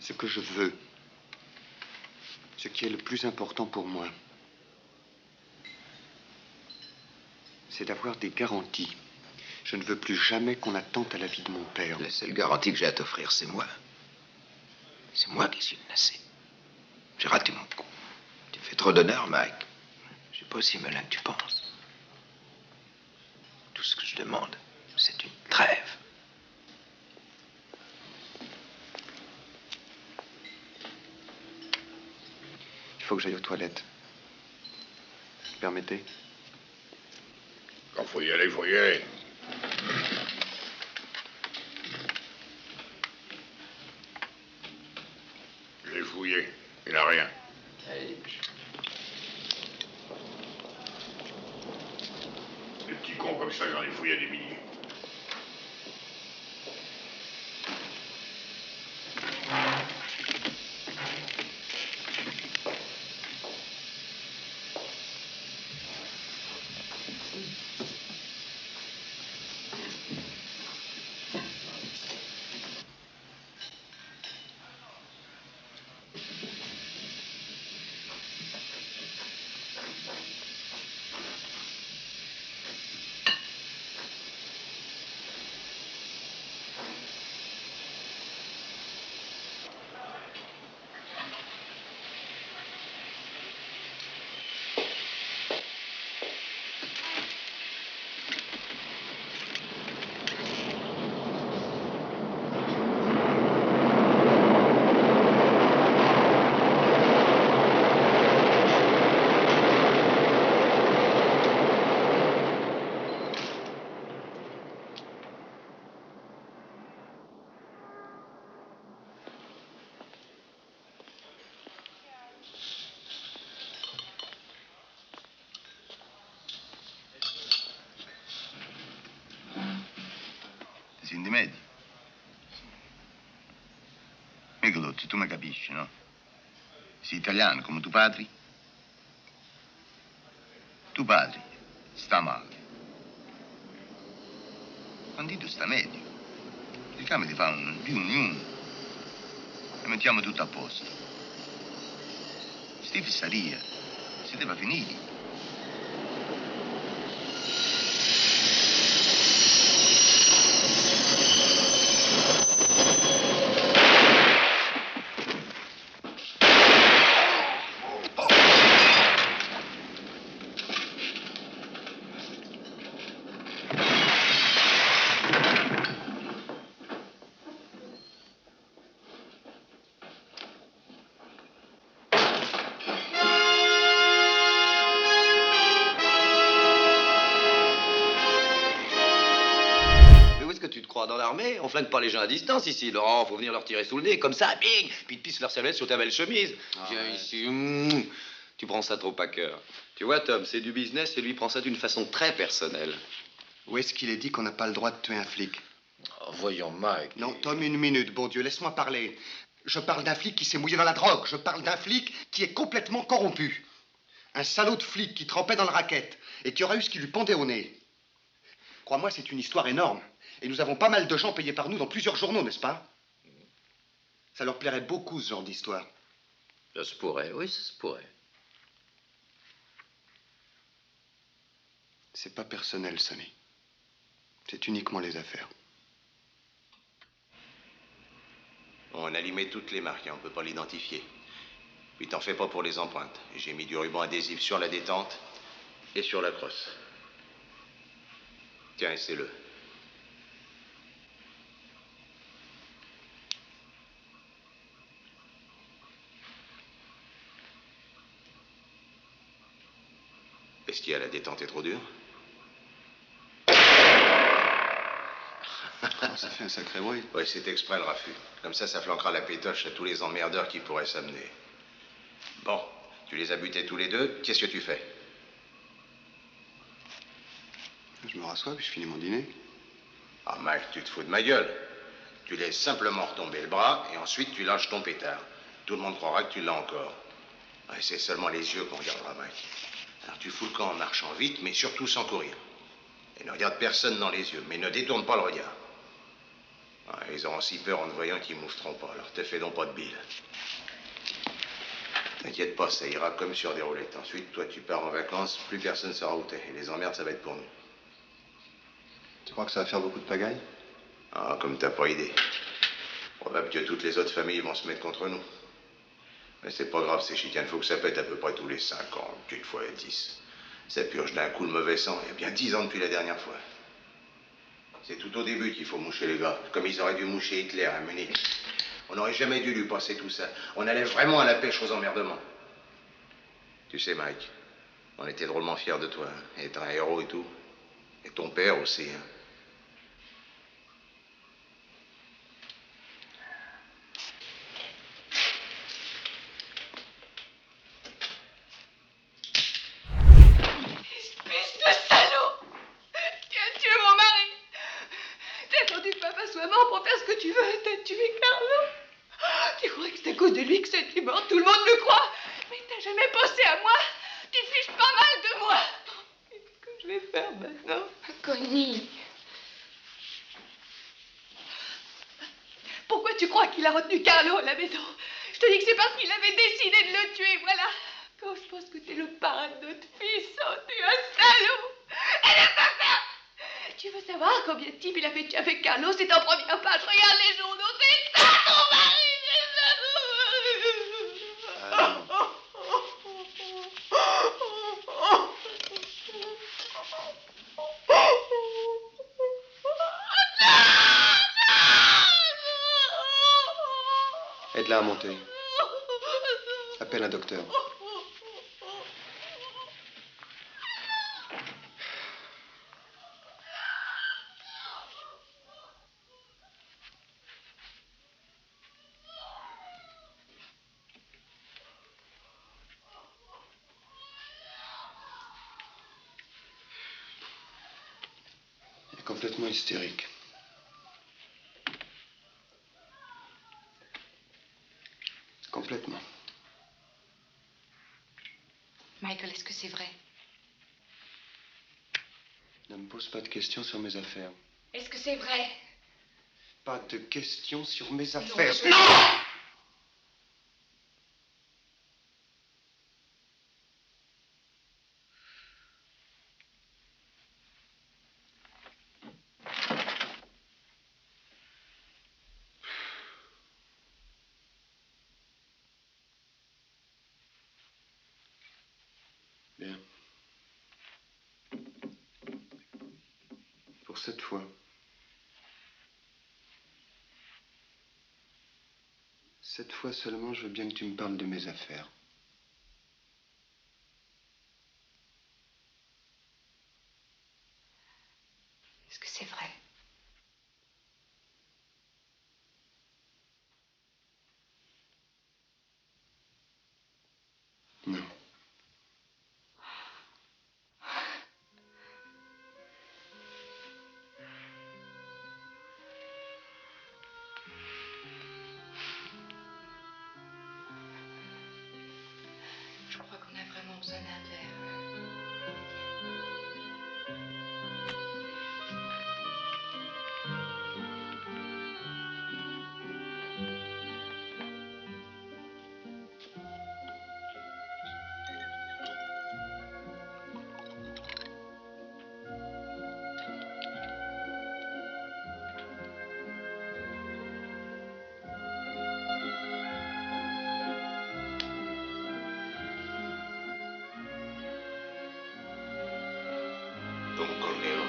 Ce que je veux, ce qui est le plus important pour moi, c'est d'avoir des garanties. Je ne veux plus jamais qu'on attente à la vie de mon père. La seule garantie que j'ai à t'offrir, c'est moi. C'est moi qui suis menacé. J'ai raté mon coup. Tu fais trop d'honneur, Mike. Je suis pas aussi malin que tu penses. Tout ce que je demande, c'est une trêve. Il faut que j'aille aux toilettes. Vous permettez? Quand faut y aller, faut y aller. Je l'ai fouillé. Il n'a rien. Allez. Des petits cons comme ça, j'en ai fouillé des milliers. Senti, Medi. Michelozzi, tu mi capisci, no? Sei italiano come tuo padre? Tuo padre sta male. Quando tu sta meglio, cerchiamo di fare un riunione e mettiamo tutto a posto. Sti fissaria si deve finire. Dans l'armée, on flingue pas les gens à distance ici, Laurent. Faut venir leur tirer sous le nez, comme ça, bing, puis te pisse leur cervelle sur ta belle chemise. Viens ici, tu prends ça trop à cœur. Tu vois, Tom, c'est du business et lui prend ça d'une façon très personnelle. Où est-ce qu'il est dit qu'on n'a pas le droit de tuer un flic? Oh, voyons, Mike. Non, Tom, une minute, bon Dieu, laisse-moi parler. Je parle d'un flic qui s'est mouillé dans la drogue. Je parle d'un flic qui est complètement corrompu. Un salaud de flic qui trempait dans le racket et qui aura eu ce qui lui pendait au nez. Crois-moi, c'est une histoire énorme. Et nous avons pas mal de gens payés par nous dans plusieurs journaux, n'est-ce pas? Ça leur plairait beaucoup, ce genre d'histoire. Ça se pourrait, oui, ça se pourrait. C'est pas personnel, Sonny. C'est uniquement les affaires. On a limé toutes les marques, hein, on peut pas l'identifier. Puis t'en fais pas pour les empreintes. J'ai mis du ruban adhésif sur la détente et sur la crosse. Tiens, essaie-le. Est-ce qu'il y a la détente est trop dure? Oh, ça fait un sacré bruit. Oui, c'est exprès le raffut. Comme ça flanquera la pétoche à tous les emmerdeurs qui pourraient s'amener. Bon, tu les as butés tous les deux, qu'est-ce que tu fais? Je me rassois puis je finis mon dîner. Ah, Mike, tu te fous de ma gueule. Tu laisses simplement retomber le bras et ensuite tu lâches ton pétard. Tout le monde croira que tu l'as encore. Ouais, c'est seulement les yeux qu'on regardera, Mike. Alors tu fous le camp en marchant vite, mais surtout sans courir. Et ne regarde personne dans les yeux, mais ne détourne pas le regard. Ouais, ils auront si peur en te voyant qu'ils moufferont pas. Alors te fais donc pas de bile. T'inquiète pas, ça ira comme sur des roulettes. Ensuite, toi, tu pars en vacances, plus personne saura où t'es. Et les emmerdes, ça va être pour nous. Tu crois que ça va faire beaucoup de pagaille? Ah, comme t'as pas idée. Probable que toutes les autres familles vont se mettre contre nous. Mais c'est pas grave, ces chicanes. Faut que ça pète à peu près tous les 5 ans, quelquefois 10. Ça purge d'un coup le mauvais sang. Il y a bien 10 ans depuis la dernière fois. C'est tout au début qu'il faut moucher les gars. Comme ils auraient dû moucher Hitler à Munich. On n'aurait jamais dû lui passer tout ça. On allait vraiment à la pêche aux emmerdements. Tu sais, Mike, on était drôlement fiers de toi. Hein. Être un héros et tout. Et ton père aussi. Hein. Espèce de salaud! Tu as tué mon mari! T'as attendu que papa soit mort pour faire ce que tu veux et t'as tué Carlo! Tu crois que c'est à cause de lui que c'était mort? Tout le monde le croit! Mais t'as jamais pensé à moi! Tu fiches pas mal de moi! Qu'est-ce que je vais faire maintenant? Connie. Pourquoi tu crois qu'il a retenu Carlo à la maison? Je te dis que c'est parce qu'il avait décidé de le tuer, voilà! Quand je pense que t'es le parrain de notre fils, oh, t'es un salaud! Elle est pas faire! Tu veux savoir combien de types il a fait tuer avec Carlo? C'est en première page, regarde les journaux, c'est ça ton mari, Aide-la à monter. Appelle un docteur. Elle est complètement hystérique. Complètement. Michael, est-ce que c'est vrai? Ne me pose pas de questions sur mes affaires. Est-ce que c'est vrai? Pas de questions sur mes affaires. je- Non! Bien. Pour cette fois. Cette fois seulement, je veux bien que tu me parles de mes affaires. Est-ce que c'est vrai? Non. Je crois qu'on a vraiment besoin d'un verre. Don Corneo.